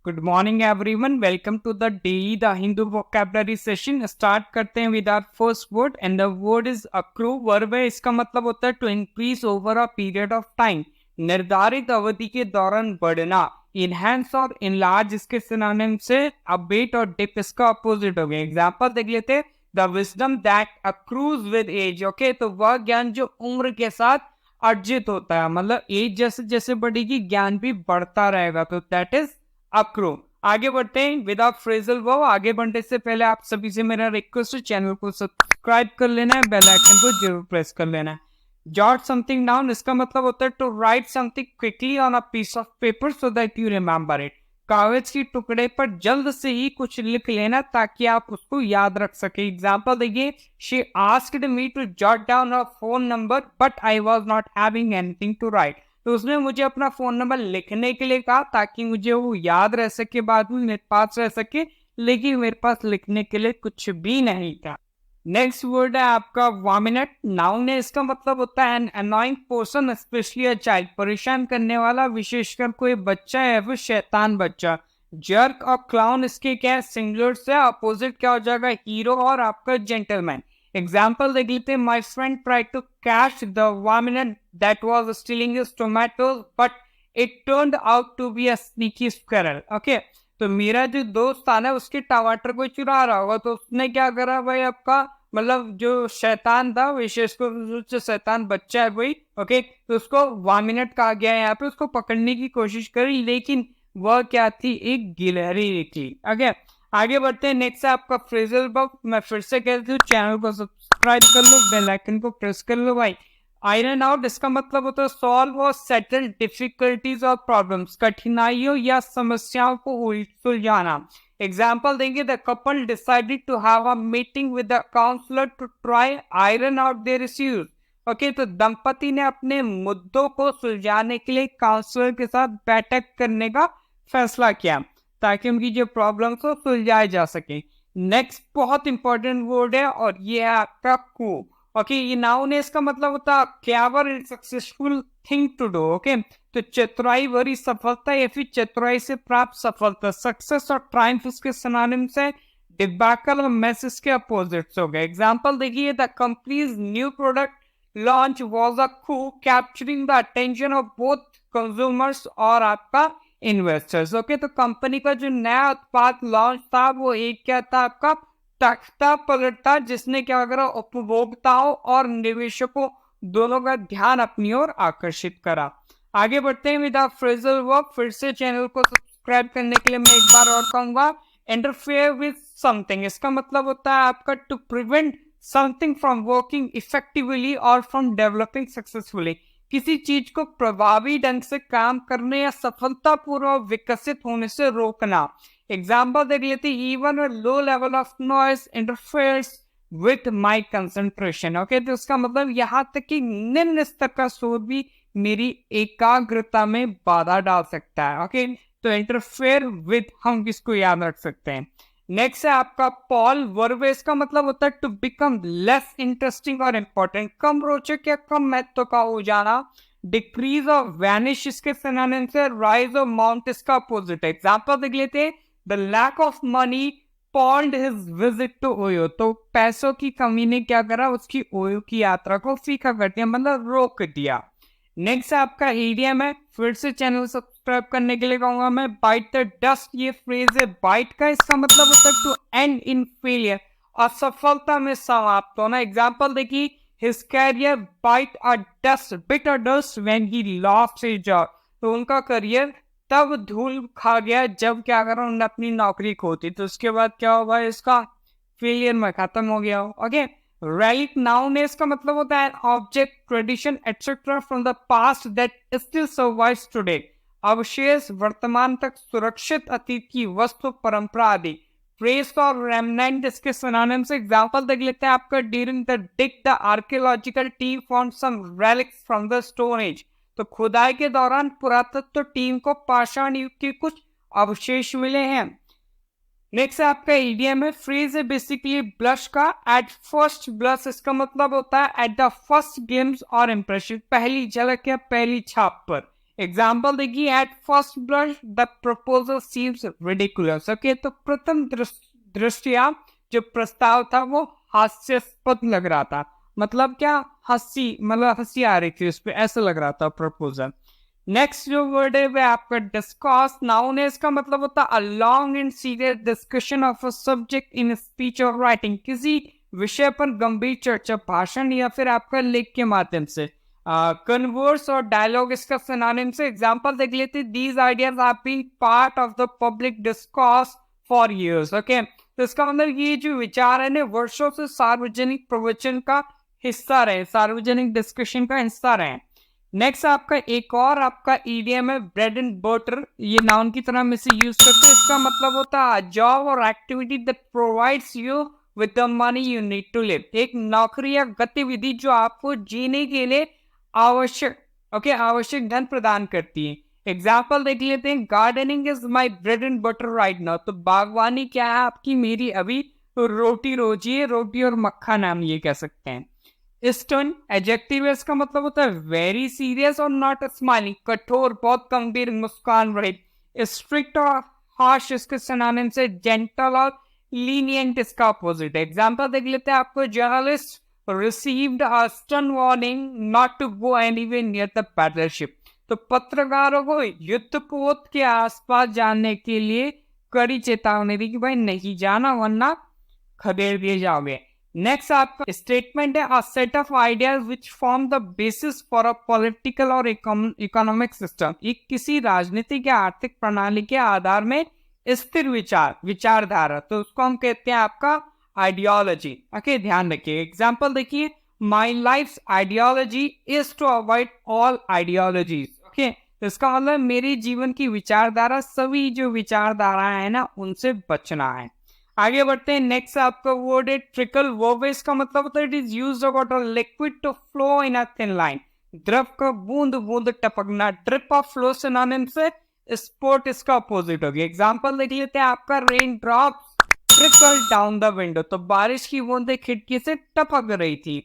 Good morning everyone, welcome to the daily the Hindu vocabulary session. Start करते हैं with our first word and the word is accrue. Verb है, इसका मतलब होता है to increase over a period of time, निर्धारित अवधि के दौरान बढ़ना। इनहैंस और इनलार्ज इसके सिनोनिम से अपडेट और डिप इसका अपोजिट हो गया। एग्जांपल देख लेते हैं, the wisdom that accrues with age. Okay, तो वह ज्ञान जो उम्र के साथ अर्जित होता है, मतलब एज जैसे जैसे बढ़ेगी ज्ञान भी बढ़ता रहेगा, तो दैट इज अक्रो। आगे बढ़ते हैं विदाउट फ्रेजल वर्ब। आगे बढ़ने से पहले आप सभी से मेरा रिक्वेस्ट है, चैनल को सब्सक्राइब कर लेना है, बेल आइकन को जरूर प्रेस कर लेना है। जॉट समथिंग डाउन, इसका मतलब होता है to write something quickly on a piece of paper so that you remember it. कागज के टुकड़े पर जल्द से ही कुछ लिख लेना ताकि आप उसको याद रख सके। एग्जाम्पल देखिए, she asked me to jot down a phone number but I was not having anything to write. तो उसने मुझे अपना फोन नंबर लिखने के लिए कहा ताकि मुझे वो याद रह सके, बाद में मेरे पास रह सके, लेकिन मेरे पास लिखने के लिए कुछ भी नहीं था। नेक्स्ट वर्ड है आपका वॉमिनेट। नाउन है, इसका मतलब होता है an annoying person specially a child, परेशान करने वाला, विशेषकर कोई बच्चा है वो शैतान बच्चा। जर्क और क्लाउन इसके क्या है, सिंगुलर से। अपोजिट क्या हो जाएगा, हीरो और आपका जेंटलमैन। एग्जाम्पल देख लेते हैं, my friend try to catch the varmint that was stealing his tomatoes but it turned out to be a sneaky squirrel. Okay, तो मेरा जो दोस्त था ना, उसके टमाटर को चुरा रहा होगा, तो उसने क्या करा भाई, आपका मतलब जो शैतान था, विशेषकर जो शैतान बच्चा है भाई, ओके, तो उसको वामिनेट कहा गया है यहाँ पे। उसको पकड़ने की कोशिश करी, लेकिन वह क्या थी, एक गिलहरी निकली। ओके, आगे बढ़ते हैं। नेक्स्ट है आपका फ्रेजल वर्ब। मैं फिर से कहती हूँ, चैनल को सब्सक्राइब कर लो, बेल आइकन को प्रेस कर लो भाई। आयरन आउट, इसका मतलब होता है सॉल्व और सेटल डिफिकल्टीज और प्रॉब्लम्स, कठिनाइयों या समस्याओं को सुलझाना। एग्जाम्पल देंगे, the couple decided to have a meeting with the counsellor to try iron out their issues. Okay, तो दंपति ने अपने मुद्दों को सुलझाने के लिए काउंसलर के साथ बैठक करने का फैसला किया ताकि उनकी जो प्रॉब्लम को सुलझाए जा सके। नेक्स्ट बहुत इंपॉर्टेंट वर्ड है और ये है आपका कू। ओके, ये नाउन है, इसका मतलब होता है clever and successful thing to do. Okay, तो चतुराई भरी सफलता या फिर चतुराई से प्राप्त सफलता। सक्सेस और ट्रायम्फ इसके सिनोनिम्स है। डिबैकल और मेस इसके अपोजिट्स हो गए। एग्जांपल देखिए, the company's new product launch was a coup capturing the attention of both consumers और आपका इन्वेस्टर्स। ओके, तो कंपनी का जो नया उत्पाद लॉन्च था वो एक क्या था, आपका तख्ता पलट था, जिसने क्या करा, उपभोक्ताओं और निवेशकों दोनों का ध्यान अपनी ओर आकर्षित करा। आगे बढ़ते हैं विद फ्रेजल वर्ब। फिर से चैनल को सब्सक्राइब करने के लिए मैं एक बार और कहूंगा। इंटरफेयर विद समथिंग, इसका मतलब होता है आपका to prevent something from working effectively और फ्रॉम डेवलपिंग सक्सेसफुली, किसी चीज को प्रभावी ढंग से काम करने या सफलतापूर्वक विकसित होने से रोकना। एग्जाम्पल देख लेते, even low level of noise interferes with my concentration. Okay, तो इसका मतलब यहाँ तक कि निम्न स्तर का शोर भी मेरी एकाग्रता में बाधा डाल सकता है। ओके, तो इंटरफेयर विथ हम किसको याद रख सकते हैं। नेक्स्ट है आपका पॉल। वर्ब, इसका मतलब होता है टू बिकम लेस इंटरेस्टिंग और इंपॉर्टेंट, कम रोचक या कम महत्व का हो जाना। डिक्रीज और वैनिश इसके सिनोनिम से। राइज और माउंट इसका अपोजिट है। एग्जांपल देख लेते हैं, the lack of money pond his visit to Oyo, तो पैसों की कमी ने क्या करा, उसकी ओयो की यात्रा को फीका कर दिया, मतलब रोक दिया। नेक्स्ट आपका ईडियम है। फिर से चैनल सब्सक्राइब करने के लिए कहूंगा मैं। बाइट द डस्ट, ये फ्रेज है बाइट का, इसका मतलब होता है टू एंड इन फेलियर, असफलता में समाप्त होना। एग्जांपल देखिए, his career bite a dust bit a dust when he lost his job, तो उनका करियर तब धूल खा गया जब क्या करा, उन्होंने अपनी नौकरी खो दी, तो उसके बाद क्या हुआ, इसका फेलियर में खत्म हो गया। ओके, relic noun है, इसका मतलब होता है object, tradition etcetera from the past that still survives today, अवशेष, वर्तमान तक सुरक्षित अतीत की वस्तु, परंपरा आदि। फ्रेज और रेमनेंट इसके सिनोनिम्स। एग्जांपल देख लेते हैं आपका, during the dig the archaeological team found some relics from the Stone Age, तो खुदाई के दौरान पुरातत्व टीम को पाषाण युग के कुछ अवशेष मिले हैं। नेक्स्ट आपका ईडीएम है। फ्रेज है बेसिकली ब्लश का, एट फर्स्ट ब्लश, इसका मतलब होता है एट द फर्स्ट ग्लिम्स और इंप्रेशन, पहली झलक या पहली छाप पर। एग्जाम्पल देखिए, at first blush the proposal seems ridiculous. Okay, तो प्रथम दृष्टया जो प्रस्ताव था वो हास्यास्पद लग रहा था। मतलब क्या, मतलब हंसी आ रही थी उस पर, ऐसा लग रहा था प्रपोजल। नेक्स्ट जो वर्ड है वह आपका डिस्कस। नाउन है, इसका मतलब होता है a long and serious discussion of a subject in speech और राइटिंग। किसी विषय पर गंभीर चर्चा, भाषण या फिर आपका लेख के माध्यम से। कन्वर्स और डायलॉग इसका सिनोनिम से। एग्जांपल देख लेते, these ideas have been part of the public discourse for years. Okay, तो इसका मतलब ये जो विचार है ना, वर्षों से सार्वजनिक प्रवचन का हिस्सा रहे, सार्वजनिक डिस्कशन का हिस्सा रहे। नेक्स्ट आपका एक और आपका ईडियम है ब्रेड एंड बटर। ये नाउन की तरह में से यूज करते हैं। इसका मतलब होता है जॉब और activity that provides you with the money you need to live. एक नौकरी या गतिविधि जो आपको जीने के लिए आवश्यक धन प्रदान करती है। एग्जाम्पल देख लेते हैं, gardening is my bread and butter right now. तो बागवानी क्या है आपकी, मेरी अभी रोटी रोजी है, रोटी और मक्खा नाम ये कह सकते हैं। स्टर्न एडजेक्टिव, इसका मतलब होता है वेरी सीरियस और नॉट स्माइलिंग, कठोर, बहुत गंभीर, मुस्कान रहित। स्ट्रिक्ट और हार्श इसके सिनोनिम से जेंटल और लीनियंट इसका अपोजिट है। एग्जांपल देख लेते हैं आपको, journalist received a stern warning not to go anywhere near the battleship. तो पत्रकारों को युद्धपोत के आसपास जाने के लिए कड़ी चेतावनी दी कि भाई नहीं जाना वरना खदेड़ दिए जाओगे। नेक्स्ट आपका स्टेटमेंट है, a set of ideas which form the basis for a political और इकोनॉमिक सिस्टम। एक किसी राजनीतिक या आर्थिक प्रणाली के आधार में स्थिर विचारधारा, तो उसको हम कहते हैं आपका आइडियोलॉजी। ओके, ध्यान रखिए। एग्जांपल देखिए, my life's ideology is to avoid all ideologies. Okay, तो इसका मतलब मेरी जीवन की विचारधारा, सभी जो विचारधाराएं हैं ना, उनसे बचना है। आगे बढ़ते हैं। नेक्स्ट आपका वर्ड है ट्रिकल। वर्ब इसका मतलब होता है it is used about a liquid to flow in a thin line. द्रव का बूंद बूंद टपकना। ड्रिप ऑफ फ्लो सिनोनिम से स्पोर्ट इसका अपोजिट हो गया। एग्जांपल देख लेते हैं आपका, rain drops trickle down the window. तो बारिश की बूंदें खिड़की से टपक रही थी।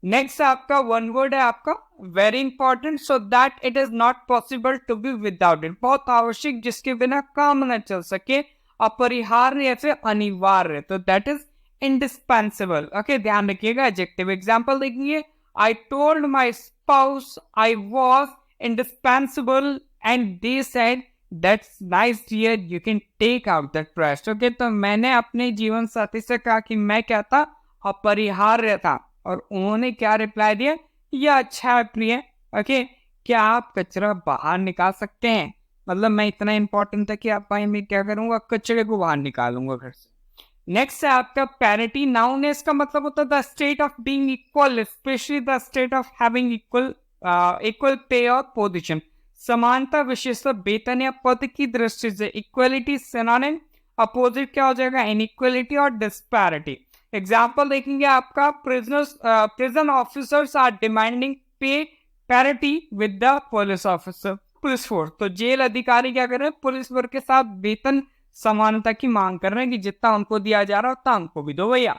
नेक्स्ट आपका वन वर्ड है आपका very important, so that it is not possible to be without it. बहुत आवश्यक, जिसके बिना काम न चल सके, अपरिहार्य या फिर अनिवार्य, तो दैट इज इंडिस्पेंसिबल। ओके, ध्यान रखिएगा एडजेक्टिव। एग्जांपल देखिए, I told my spouse I was indispensable and they said that's nice dear, you can take out that trash. Okay, तो मैंने अपने जीवन साथी से कहा कि मैं क्या था, अपरिहार्य था, और उन्होंने क्या रिप्लाई दिया, यह अच्छा है प्रिय। ओके, क्या आप कचरा बाहर निकाल सकते हैं। मतलब मैं इतना इंपॉर्टेंट था कि आप भाई मैं क्या करूंगा, कचरे को बाहर निकालूंगा घर से। नेक्स्ट है आपका पैरिटी। नाउन है, इसका मतलब होता है the state of being equal, specially the state of having equal pay और पोजीशन। समानता, विशेषता, वेतन या पद की दृष्टि से। इक्वलिटी सिनोनिम, अपोजिट क्या हो जाएगा, इनइक्वलिटी और डिस्पैरिटी। एग्जाम्पल देखेंगे आपका, प्रिजन ऑफिसर्स आर डिमांडिंग पे parity with the police officer, police force. तो जेल अधिकारी क्या कर रहे हैं, पुलिस वर्ग के साथ वेतन समानता की मांग कर रहे हैं कि जितना उनको दिया जा रहा है उतना हमको भी दो भैया।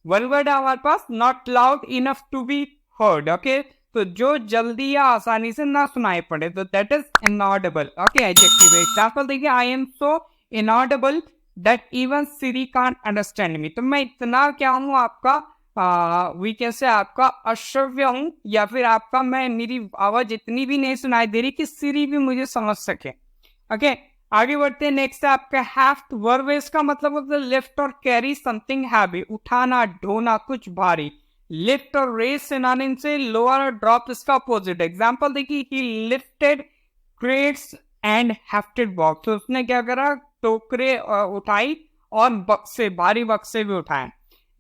वन वर्ड है हमारे पास, not loud enough to be heard. Okay, तो जो जल्दी या आसानी से ना सुनाई पड़े, तो that is inaudible. Okay, adjective. Example देखिए, I am so inaudible that even Siri can't understand me. तो मैं इतना क्या हूं आपका, वी कैसे आपका अश्रव्य हूं, या फिर आपका मैं, मेरी आवाज इतनी भी नहीं सुनाई दे रही कि सिरी भी मुझे समझ सके। ओके, आगे बढ़ते हैं। नेक्स्ट है आपका हैफ्ट। वर्ब इसका मतलब होता है लिफ्ट और कैरी समथिंग हैवी, उठाना, ढोना, कुछ भारी। लिफ्ट और रेस सिनोनिम से। लोअर और ड्रॉप इसका अपोजिट। एग्जांपल देखिए, he lifted crates and hefted box. तो उसने क्या करा, टोकरे उठाई और बक्से, भारी बक्से भी उठाए।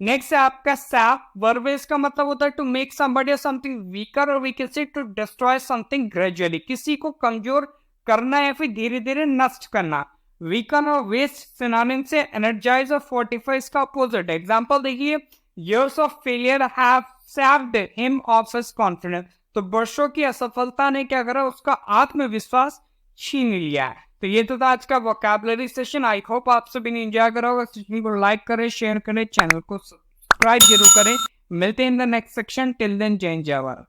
नेक्स्ट है आपका सैप। वर्ब इसका मतलब होता है टू मेक समबडी और समथिंग वीकर, और we can say to destroy something gradually, किसी को कमजोर करना या फिर धीरे धीरे नष्ट करना। वीकन और वेस्ट सिनोनिम से। एनर्जाइज और फोर्टिफाई इसका अपोजिट। एग्जांपल देखिए, years of failure have sapped him of his confidence। तो वर्षों की असफलता ने क्या करा, उसका आत्मविश्वास छीन लिया है। तो ये तो था आज का वोकैबुलरी सेशन। आई होप आप सभी ने एंजॉय करा होगा। सेशन को लाइक करें, शेयर करें, चैनल को सब्सक्राइब जरूर करें। मिलते हैं in the next section. Till then, जय हिंद, जय भारत।